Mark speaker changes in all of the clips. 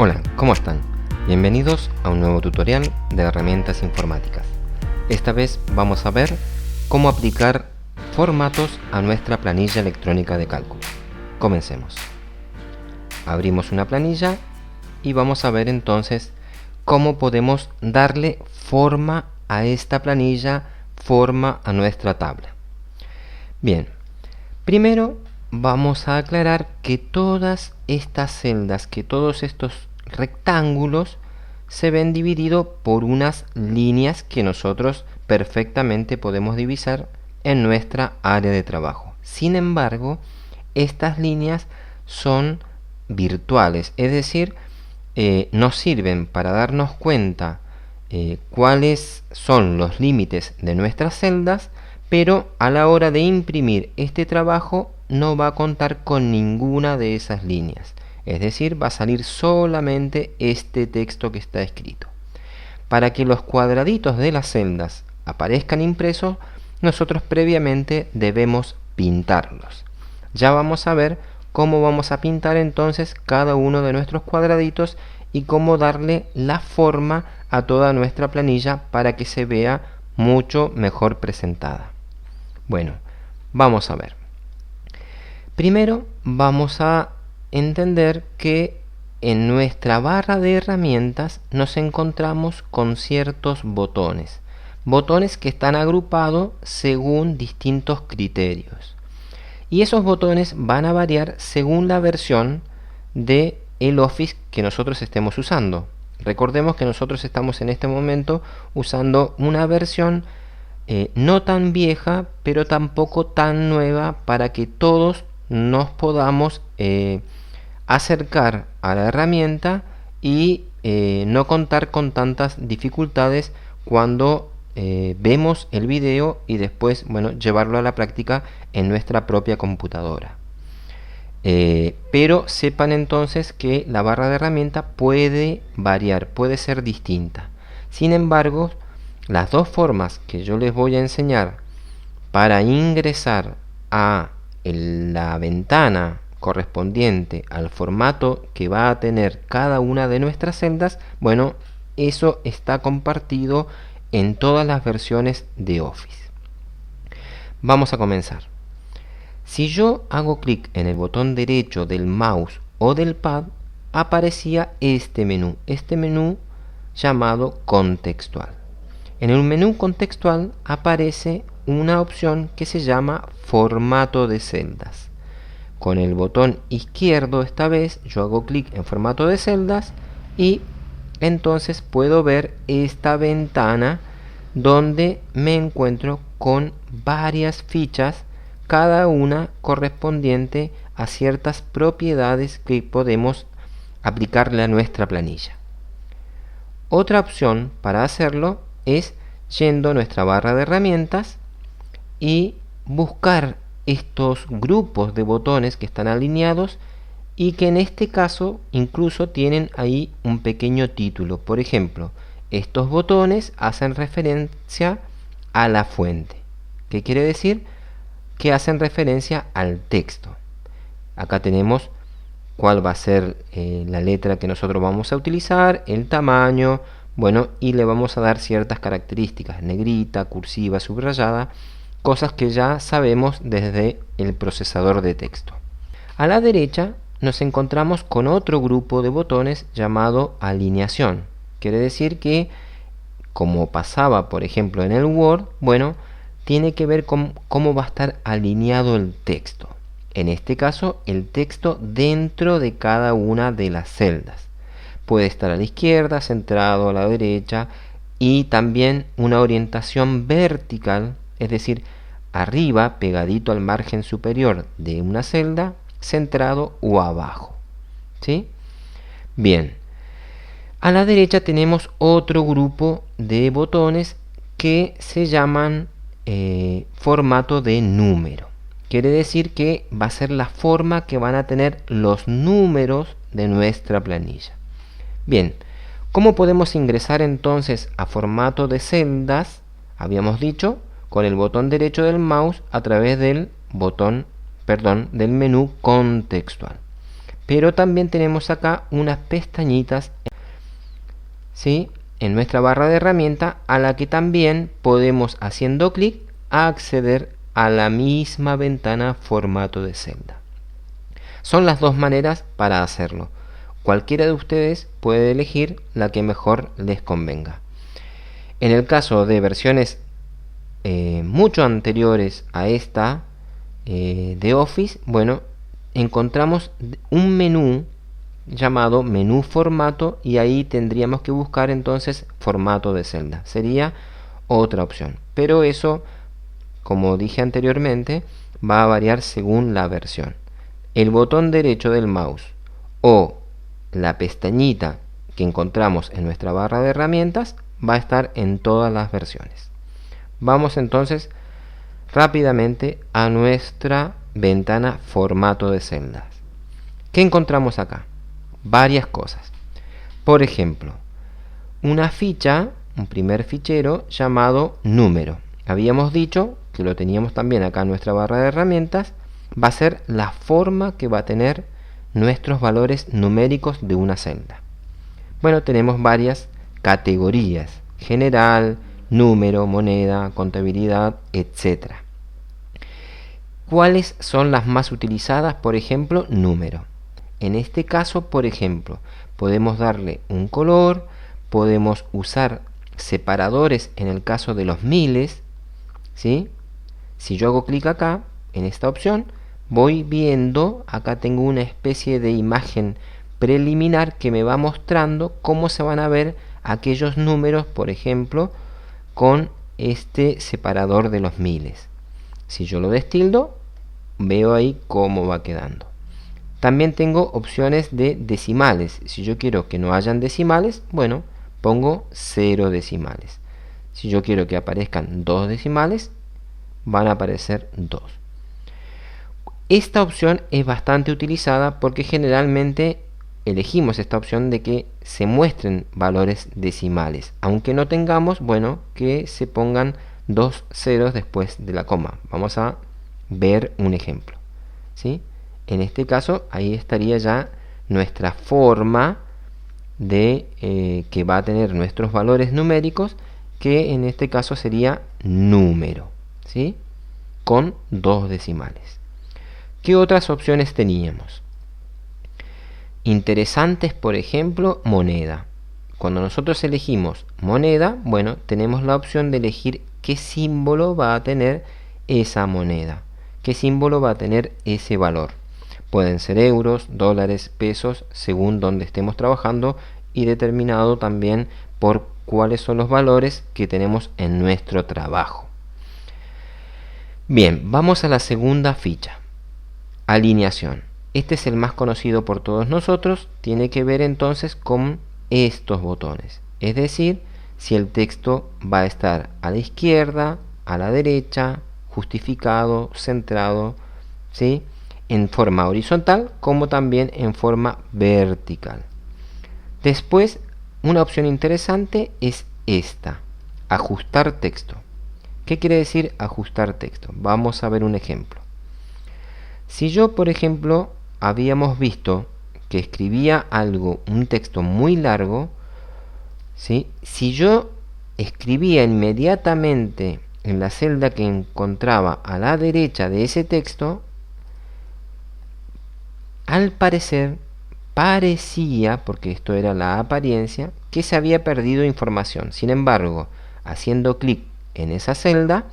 Speaker 1: Hola, ¿cómo están? Bienvenidos a un nuevo tutorial de herramientas informáticas. Esta vez vamos a ver cómo aplicar formatos a nuestra planilla electrónica de cálculo. Comencemos. Abrimos una planilla y vamos a ver entonces cómo podemos darle forma a esta planilla, forma a nuestra tabla. Bien, primero vamos a aclarar que todas estas celdas, que todos estos rectángulos se ven divididos por unas líneas que nosotros perfectamente podemos divisar en nuestra área de trabajo. Sin embargo, estas líneas son virtuales, es decir, nos sirven para darnos cuenta cuáles son los límites de nuestras celdas, pero a la hora de imprimir este trabajo no va a contar con ninguna de esas líneas. Es decir, va a salir solamente este texto que está escrito. Para que los cuadraditos de las celdas aparezcan impresos, nosotros previamente debemos pintarlos. Ya vamos a ver cómo vamos a pintar entonces cada uno de nuestros cuadraditos y cómo darle la forma a toda nuestra planilla para que se vea mucho mejor presentada. Bueno, vamos a ver. Primero vamos a entender que en nuestra barra de herramientas nos encontramos con ciertos botones. Botones que están agrupados según distintos criterios. Y esos botones van a variar según la versión de el Office que nosotros estemos usando. Recordemos que nosotros estamos en este momento usando una versión no tan vieja, pero tampoco tan nueva, para que todos nos podamos acercar a la herramienta y no contar con tantas dificultades cuando vemos el video y después, llevarlo a la práctica en nuestra propia computadora. Pero sepan entonces que la barra de herramienta puede variar, puede ser distinta. Sin embargo, las dos formas que yo les voy a enseñar para ingresar a la ventana correspondiente al formato que va a tener cada una de nuestras celdas, eso está compartido en todas las versiones de Office. Vamos a comenzar. Si yo hago clic en el botón derecho del mouse o del pad, aparecía este menú llamado contextual. En el menú contextual aparece una opción que se llama formato de celdas. Con el botón izquierdo esta vez yo hago clic en formato de celdas y entonces puedo ver esta ventana donde me encuentro con varias fichas, cada una correspondiente a ciertas propiedades que podemos aplicarle a nuestra planilla. Otra opción para hacerlo es yendo a nuestra barra de herramientas y buscar estos grupos de botones que están alineados y que en este caso incluso tienen ahí un pequeño título. Por ejemplo, estos botones hacen referencia a la fuente. ¿Qué quiere decir? Que hacen referencia al texto. Acá tenemos cuál va a ser la letra que nosotros vamos a utilizar, el tamaño, y le vamos a dar ciertas características, negrita, cursiva, subrayada, cosas que ya sabemos desde el procesador de texto. A la derecha nos encontramos con otro grupo de botones llamado alineación. Quiere decir que, como pasaba por ejemplo en el Word, tiene que ver con cómo va a estar alineado el texto. En este caso, el texto dentro de cada una de las celdas. Puede estar a la izquierda, centrado a la derecha, y también una orientación vertical, es decir, arriba, pegadito al margen superior de una celda, centrado o abajo. ¿Sí? Bien. A la derecha tenemos otro grupo de botones que se llaman formato de número. Quiere decir que va a ser la forma que van a tener los números de nuestra planilla. Bien, ¿cómo podemos ingresar entonces a formato de celdas? Habíamos dicho, con el botón derecho del mouse a través del menú contextual. pero también tenemos acá unas pestañitas, ¿sí?, en nuestra barra de herramienta, a la que también podemos, haciendo clic, acceder a la misma ventana formato de celda. Son las dos maneras para hacerlo. Cualquiera de ustedes puede elegir la que mejor les convenga. En el caso de versiones mucho anteriores a esta de Office, bueno, encontramos un menú llamado menú formato, y ahí tendríamos que buscar entonces formato de celda. Sería otra opción, pero eso, como dije anteriormente, va a variar según la versión. El botón derecho del mouse o la pestañita que encontramos en nuestra barra de herramientas va a estar en todas las versiones. Vamos entonces rápidamente a nuestra ventana formato de celdas. ¿Qué encontramos acá? Varias cosas. Por ejemplo, una ficha, un primer fichero llamado número. Habíamos dicho que lo teníamos también acá en nuestra barra de herramientas. Va a ser la forma que va a tener nuestros valores numéricos de una celda. Bueno, tenemos varias categorías: general, número, moneda, contabilidad, etc. ¿Cuáles son las más utilizadas? Por ejemplo, número. En este caso, por ejemplo, podemos darle un color, podemos usar separadores en el caso de los miles, ¿sí? Si yo hago clic acá, en esta opción, voy viendo, acá tengo una especie de imagen preliminar que me va mostrando cómo se van a ver aquellos números, por ejemplo, con este separador de los miles. Si yo lo destildo, veo ahí cómo va quedando. También tengo opciones de decimales. Si yo quiero que no hayan decimales, bueno, pongo 0 decimales. Si yo quiero que aparezcan 2 decimales, van a aparecer 2. Esta opción es bastante utilizada porque generalmente elegimos esta opción de que se muestren valores decimales, aunque no tengamos, bueno, que se pongan 2 ceros después de la coma. Vamos a ver un ejemplo, ¿sí? En este caso, ahí estaría ya nuestra forma de que va a tener nuestros valores numéricos, que en este caso sería número, ¿sí?, con 2 decimales. ¿Qué otras opciones teníamos? Interesantes, por ejemplo, moneda. Cuando nosotros elegimos moneda, bueno, tenemos la opción de elegir qué símbolo va a tener esa moneda, qué símbolo va a tener ese valor. Pueden ser euros, dólares, pesos, según donde estemos trabajando, y determinado también por cuáles son los valores que tenemos en nuestro trabajo. Bien, vamos a la segunda ficha, alineación. Este es el más conocido por todos nosotros. Tiene que ver entonces con estos botones, es decir, si el texto va a estar a la izquierda, a la derecha, justificado, centrado, ¿sí?, en forma horizontal como también en forma vertical. Después, una opción interesante es esta, ajustar texto. ¿Qué quiere decir ajustar texto? Vamos a ver un ejemplo. Si yo, por ejemplo, habíamos visto que escribía algo, un texto muy largo, ¿sí?, si yo escribía inmediatamente en la celda que encontraba a la derecha de ese texto, al parecer parecía, porque esto era la apariencia, que se había perdido información. Sin embargo, haciendo clic en esa celda,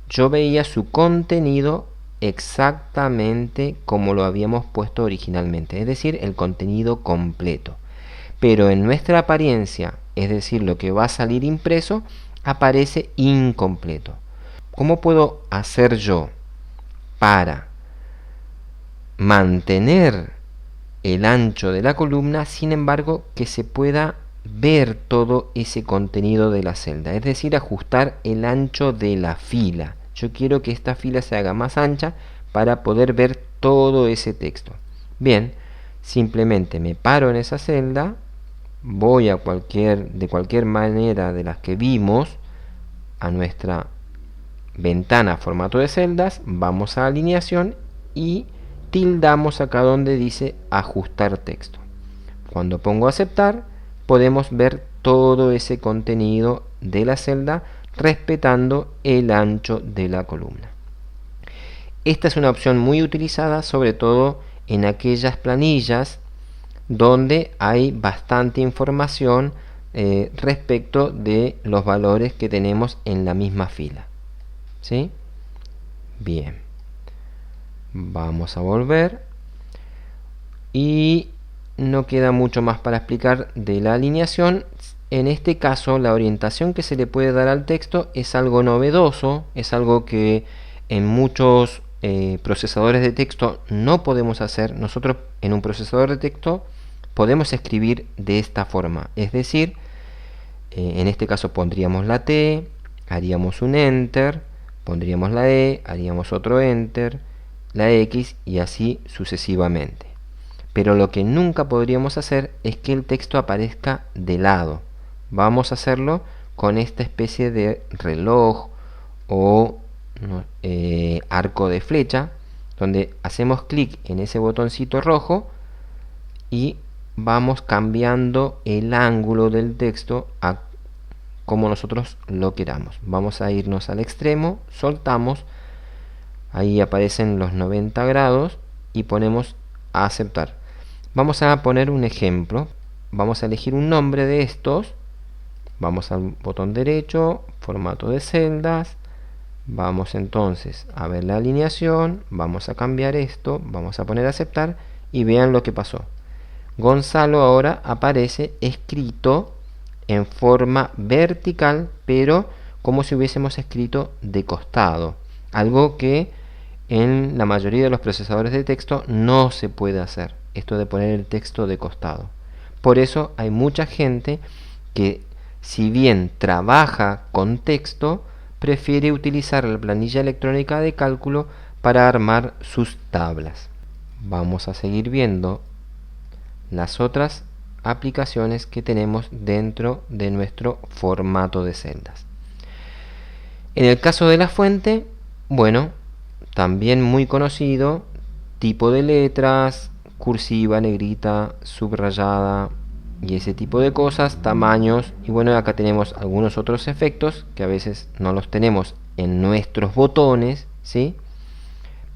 Speaker 1: yo veía su contenido exactamente como lo habíamos puesto originalmente, es decir, el contenido completo. Pero en nuestra apariencia, es decir, lo que va a salir impreso, aparece incompleto. ¿Cómo puedo hacer yo para mantener el ancho de la columna, sin embargo, que se pueda ver todo ese contenido de la celda? Es decir, ajustar el ancho de la fila. Yo quiero que esta fila se haga más ancha para poder ver todo ese texto. Bien, simplemente me paro en esa celda, voy a de cualquier manera de las que vimos a nuestra ventana formato de celdas, vamos a alineación y tildamos acá donde dice ajustar texto. Cuando pongo aceptar, podemos ver todo ese contenido de la celda respetando el ancho de la columna. Esta es una opción muy utilizada, sobre todo en aquellas planillas donde hay bastante información respecto de los valores que tenemos en la misma fila. ¿Sí? Bien. Vamos a volver. Y no queda mucho más para explicar de la alineación. En este caso, la orientación que se le puede dar al texto es algo novedoso, es algo que en muchos procesadores de texto no podemos hacer. Nosotros en un procesador de texto podemos escribir de esta forma, es decir, en este caso pondríamos la T, haríamos un Enter, pondríamos la E, haríamos otro Enter, la X y así sucesivamente. Pero lo que nunca podríamos hacer es que el texto aparezca de lado. Vamos a hacerlo con esta especie de reloj o arco de flecha, donde hacemos clic en ese botoncito rojo y vamos cambiando el ángulo del texto a como nosotros lo queramos. Vamos a irnos al extremo, soltamos, ahí aparecen los 90 grados y ponemos a aceptar. Vamos a poner un ejemplo. Vamos a elegir un nombre de estos. Vamos al botón derecho, formato de celdas. Vamos entonces a ver la alineación. Vamos a cambiar esto. Vamos a poner a aceptar y vean lo que pasó. Gonzalo ahora aparece escrito en forma vertical, pero como si hubiésemos escrito de costado. Algo que en la mayoría de los procesadores de texto no se puede hacer, esto de poner el texto de costado. Por eso hay mucha gente que, si bien trabaja con texto, prefiere utilizar la planilla electrónica de cálculo para armar sus tablas. Vamos a seguir viendo las otras aplicaciones que tenemos dentro de nuestro formato de celdas. En el caso de la fuente, bueno, también muy conocido, tipo de letras, cursiva, negrita, subrayada y ese tipo de cosas, tamaños, y bueno, acá tenemos algunos otros efectos que a veces no los tenemos en nuestros botones, ¿sí?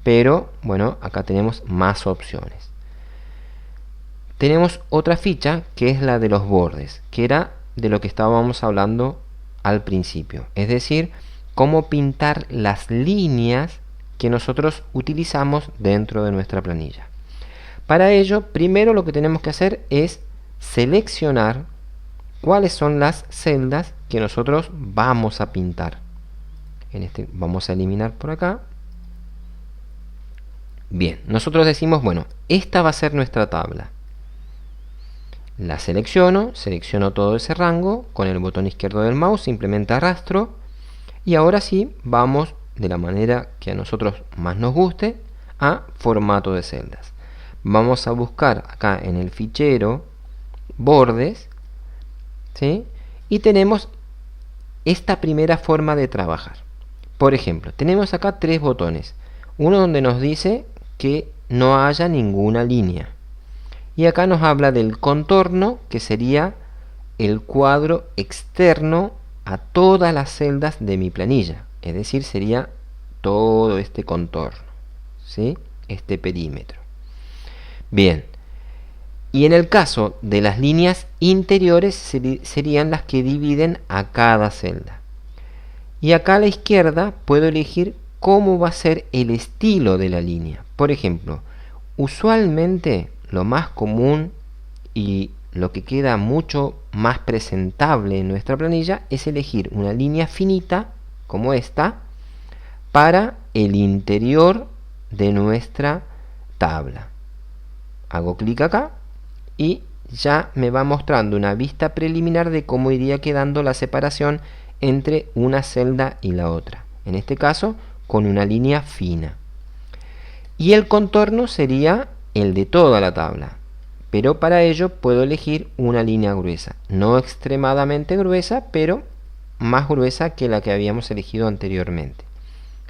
Speaker 1: Pero bueno, acá tenemos más opciones. Tenemos otra ficha que es la de los bordes, que era de lo que estábamos hablando al principio, es decir, cómo pintar las líneas que nosotros utilizamos dentro de nuestra planilla. Para ello, primero lo que tenemos que hacer es seleccionar cuáles son las celdas que nosotros vamos a pintar. Vamos a eliminar por acá. Bien, nosotros decimos, bueno, esta va a ser nuestra tabla. La selecciono todo ese rango, con el botón izquierdo del mouse simplemente arrastro, y ahora sí vamos de la manera que a nosotros más nos guste a formato de celdas. Vamos a buscar acá en el fichero bordes, ¿sí? Y tenemos esta primera forma de trabajar. Por ejemplo, tenemos acá tres botones, uno donde nos dice que no haya ninguna línea, y acá nos habla del contorno, que sería el cuadro externo a todas las celdas de mi planilla, es decir, sería todo este contorno, ¿sí? Este perímetro. Bien, y en el caso de las líneas interiores serían las que dividen a cada celda. Y acá a la izquierda puedo elegir cómo va a ser el estilo de la línea. Por ejemplo, usualmente lo más común y lo que queda mucho más presentable en nuestra planilla es elegir una línea finita como esta para el interior de nuestra tabla. Hago clic acá y ya me va mostrando una vista preliminar de cómo iría quedando la separación entre una celda y la otra, en este caso con una línea fina. Y el contorno sería el de toda la tabla, pero para ello puedo elegir una línea gruesa, no extremadamente gruesa, pero más gruesa que la que habíamos elegido anteriormente.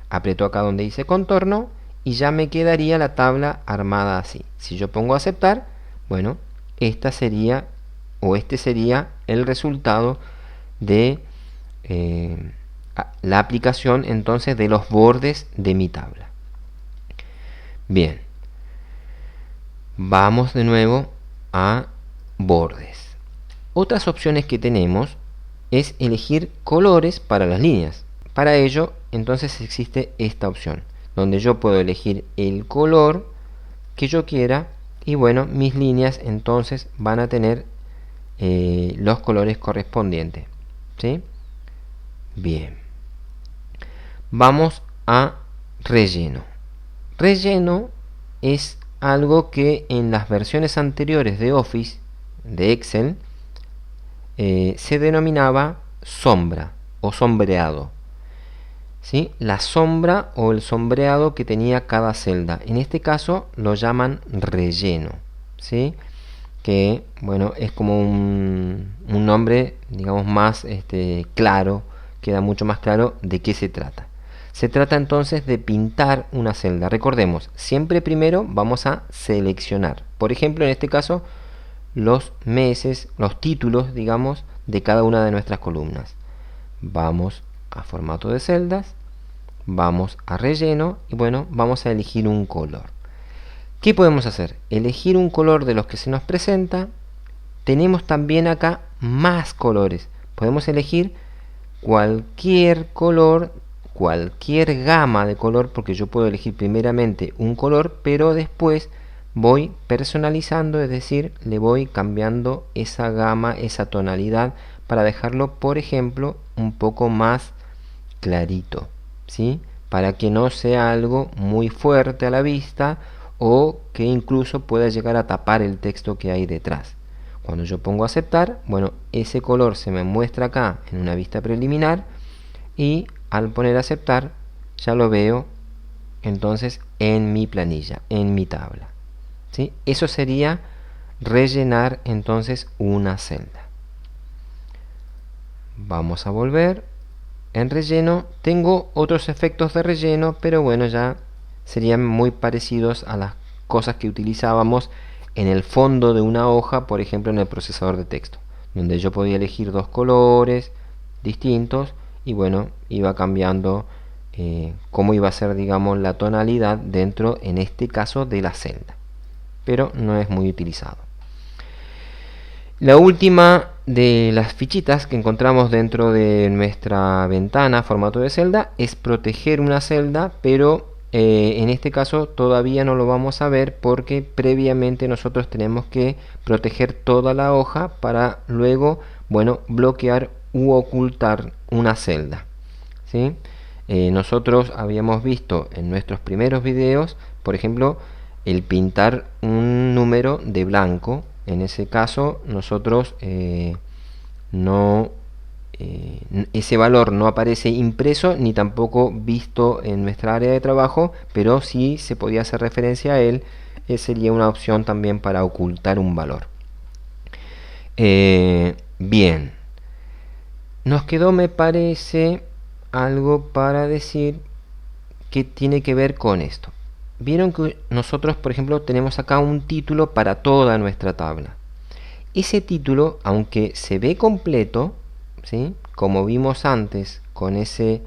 Speaker 1: Aprieto acá donde dice contorno y ya me quedaría la tabla armada así. Si yo pongo aceptar, bueno, esta sería o este sería el resultado de la aplicación entonces de los bordes de mi tabla. Bien, vamos de nuevo a bordes. Otras opciones que tenemos es elegir colores para las líneas. Para ello, entonces existe esta opción, donde yo puedo elegir el color que yo quiera y bueno, mis líneas entonces van a tener los colores correspondientes. ¿Sí? Bien. Vamos a relleno. Relleno es algo que en las versiones anteriores de Office, de Excel, se denominaba sombra o sombreado. ¿Sí? La sombra o el sombreado que tenía cada celda. En este caso lo llaman relleno. ¿Sí? Que bueno, es como un nombre, digamos, más claro, queda mucho más claro de qué se trata. Se trata entonces de pintar una celda. Recordemos, siempre primero vamos a seleccionar. Por ejemplo, en este caso, los meses, los títulos, digamos, de cada una de nuestras columnas. Vamos a formato de celdas, vamos a relleno y bueno, vamos a elegir un color. ¿Qué podemos hacer? Elegir un color de los que se nos presenta. Tenemos también acá más colores. Podemos elegir cualquier color, cualquier gama de color, porque yo puedo elegir primeramente un color, pero después voy personalizando, es decir, le voy cambiando esa gama, esa tonalidad, para dejarlo, por ejemplo, un poco más clarito, ¿sí? Para que no sea algo muy fuerte a la vista o que incluso pueda llegar a tapar el texto que hay detrás. Cuando yo pongo aceptar, bueno, ese color se me muestra acá en una vista preliminar y al poner aceptar ya lo veo entonces en mi planilla, en mi tabla. ¿Sí? Eso sería rellenar entonces una celda. Vamos a volver. En relleno tengo otros efectos de relleno, pero bueno, ya serían muy parecidos a las cosas que utilizábamos en el fondo de una hoja, por ejemplo en el procesador de texto, donde yo podía elegir dos colores distintos y bueno, iba cambiando cómo iba a ser, digamos, la tonalidad dentro, en este caso, de la celda, pero no es muy utilizado. La última de las fichitas que encontramos dentro de nuestra ventana formato de celda es proteger una celda, pero en este caso todavía no lo vamos a ver porque previamente nosotros tenemos que proteger toda la hoja para luego, bueno, bloquear u ocultar una celda. ¿Sí? Nosotros habíamos visto en nuestros primeros videos, por ejemplo, el pintar un número de blanco. En ese caso nosotros ese valor no aparece impreso ni tampoco visto en nuestra área de trabajo, pero sí se podía hacer referencia a él. Sería una opción también para ocultar un valor. Bien, nos quedó, me parece, algo para decir que tiene que ver con esto. Vieron que nosotros, por ejemplo, tenemos acá un título para toda nuestra tabla. Ese título, aunque se ve completo, ¿sí? Como vimos antes con esa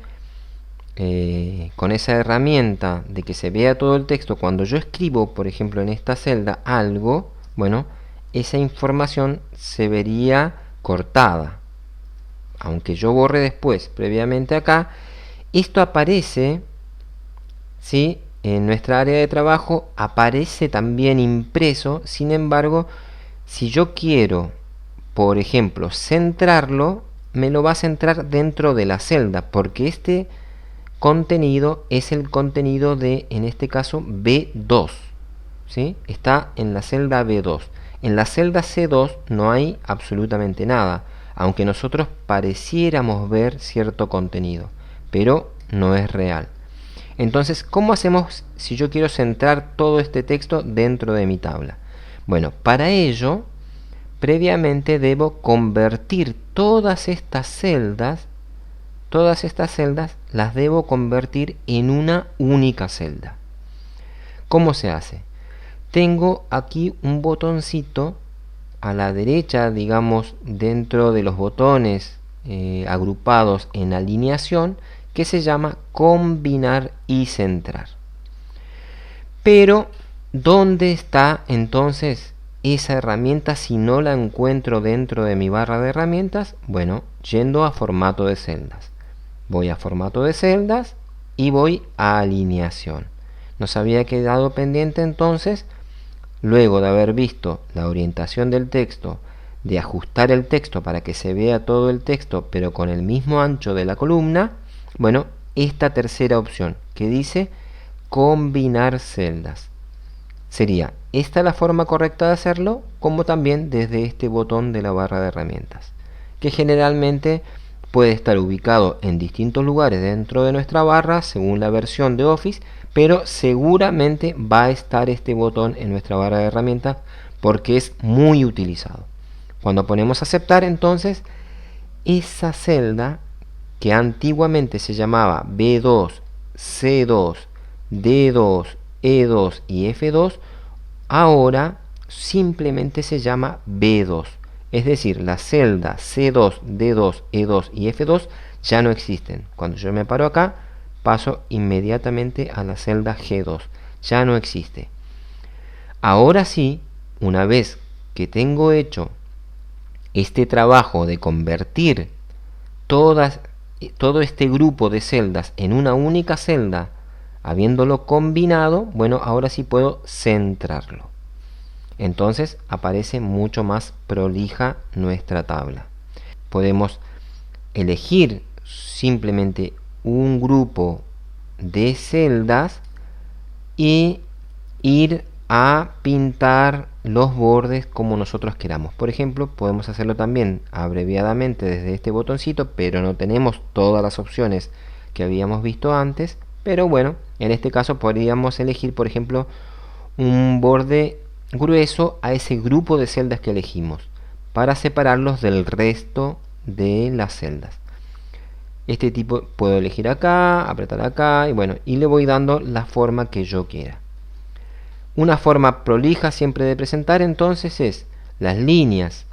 Speaker 1: herramienta de que se vea todo el texto, cuando yo escribo, por ejemplo, en esta celda algo, bueno, esa información se vería cortada. Aunque yo borre después, previamente acá, esto aparece, ¿sí? En nuestra área de trabajo aparece también impreso. Sin embargo, si yo quiero, por ejemplo, centrarlo, me lo va a centrar dentro de la celda, porque este contenido es el contenido de, en este caso, B2. ¿Sí? Está en la celda B2. En la celda C2 no hay absolutamente nada, aunque nosotros pareciéramos ver cierto contenido, pero no es real. Entonces, ¿cómo hacemos si yo quiero centrar todo este texto dentro de mi tabla? Bueno, para ello, previamente debo convertir todas estas celdas las debo convertir en una única celda. ¿Cómo se hace? Tengo aquí un botoncito a la derecha, digamos, dentro de los botones agrupados en alineación, que se llama combinar y centrar. Pero, ¿dónde está entonces esa herramienta si no la encuentro dentro de mi barra de herramientas? Bueno, yendo a formato de celdas. Voy a formato de celdas y voy a alineación. Nos había quedado pendiente entonces, luego de haber visto la orientación del texto, de ajustar el texto para que se vea todo el texto pero con el mismo ancho de la columna, bueno, esta tercera opción que dice combinar celdas. Sería esta la forma correcta de hacerlo, como también desde este botón de la barra de herramientas, que generalmente puede estar ubicado en distintos lugares dentro de nuestra barra según la versión de Office, pero seguramente va a estar este botón en nuestra barra de herramientas porque es muy utilizado. Cuando ponemos aceptar, entonces esa celda que antiguamente se llamaba B2, C2, D2, E2 y F2, ahora simplemente se llama B2. Es decir, la celda C2, D2, E2 y F2 ya no existen. Cuando yo me paro acá, paso inmediatamente a la celda G2. Ya no existe. Ahora sí, una vez que tengo hecho este trabajo de convertir todo este grupo de celdas en una única celda, habiéndolo combinado, bueno, ahora sí puedo centrarlo. Entonces aparece mucho más prolija nuestra tabla. Podemos elegir simplemente un grupo de celdas y ir a pintar los bordes como nosotros queramos. Por ejemplo, podemos hacerlo también abreviadamente desde este botoncito, pero no tenemos todas las opciones que habíamos visto antes. Pero bueno, en este caso podríamos elegir, por ejemplo, un borde grueso a ese grupo de celdas que elegimos para separarlos del resto de las celdas. Este tipo puedo elegir acá, apretar acá y bueno, y le voy dando la forma que yo quiera. Una forma prolija siempre de presentar entonces es las líneas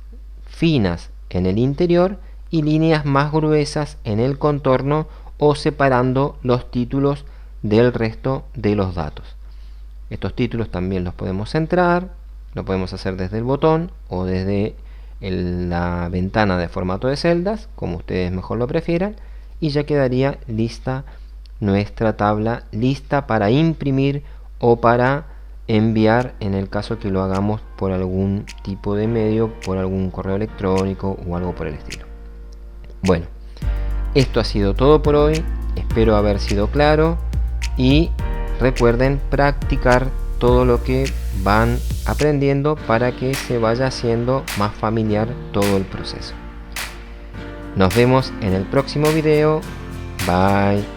Speaker 1: finas en el interior y líneas más gruesas en el contorno o separando los títulos del resto de los datos. Estos títulos también los podemos centrar, lo podemos hacer desde el botón o desde la ventana de formato de celdas, como ustedes mejor lo prefieran, y ya quedaría lista nuestra tabla, lista para imprimir o para enviar en el caso que lo hagamos por algún tipo de medio, por algún correo electrónico o algo por el estilo. Bueno, esto ha sido todo por hoy, espero haber sido claro y recuerden practicar todo lo que van aprendiendo para que se vaya haciendo más familiar todo el proceso. Nos vemos en el próximo video. Bye.